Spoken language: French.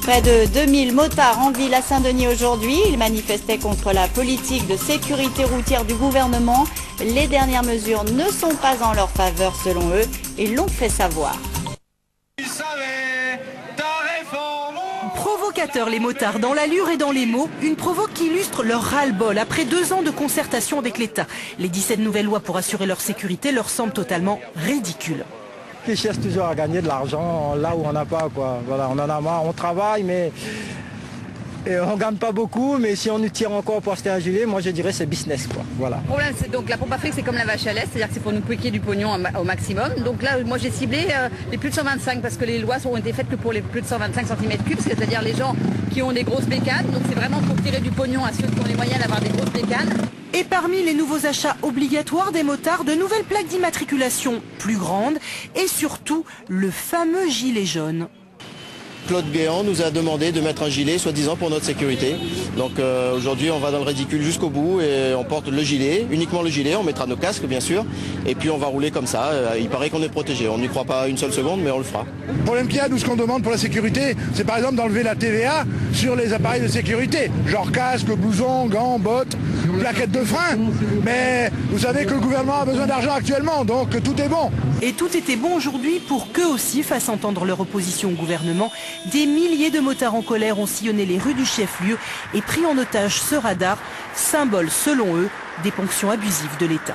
Près de 2000 motards en ville à Saint-Denis aujourd'hui. Ils manifestaient contre la politique de sécurité routière du gouvernement. Les dernières mesures ne sont pas en leur faveur selon eux et l'ont fait savoir. Provocateurs les motards dans l'allure et dans les mots, une provoque qui illustre leur ras-le-bol après 2 ans de concertation avec l'État. Les 17 nouvelles lois pour assurer leur sécurité leur semblent totalement ridicules. Ils cherchent toujours à gagner de l'argent là où on n'a pas, quoi. Voilà, on en a marre, on travaille mais on ne gagne pas beaucoup, mais si on nous tire encore pour acheter un gilet, moi je dirais c'est business, quoi. Voilà. Le problème, c'est donc la pompe à fric, c'est comme la vache à lait, c'est-à-dire que c'est pour nous piquer du pognon au maximum. Donc là, moi j'ai ciblé les plus de 125 parce que les lois ont été faites que pour les plus de 125 cm3, c'est-à-dire les gens qui ont des grosses bécanes. Donc c'est vraiment pour tirer du pognon à ceux qui ont les moyens d'avoir des grosses bécanes. Et parmi les nouveaux achats obligatoires des motards, de nouvelles plaques d'immatriculation plus grandes et surtout le fameux gilet jaune. Claude Guéant nous a demandé de mettre un gilet, soi-disant pour notre sécurité. Donc aujourd'hui, on va dans le ridicule jusqu'au bout et on porte le gilet, uniquement le gilet, on mettra nos casques bien sûr, et puis on va rouler comme ça. Il paraît qu'on est protégé, on n'y croit pas une seule seconde, mais on le fera. Le problème qu'il y a, nous, ce qu'on demande pour la sécurité, c'est par exemple d'enlever la TVA sur les appareils de sécurité, genre casque, blouson, gants, bottes, plaquettes de frein. Mais vous savez que le gouvernement a besoin d'argent actuellement, donc tout est bon. Et tout était bon aujourd'hui pour qu'eux aussi fassent entendre leur opposition au gouvernement. Des milliers de motards en colère ont sillonné les rues du chef-lieu et pris en otage ce radar, symbole selon eux des ponctions abusives de l'État.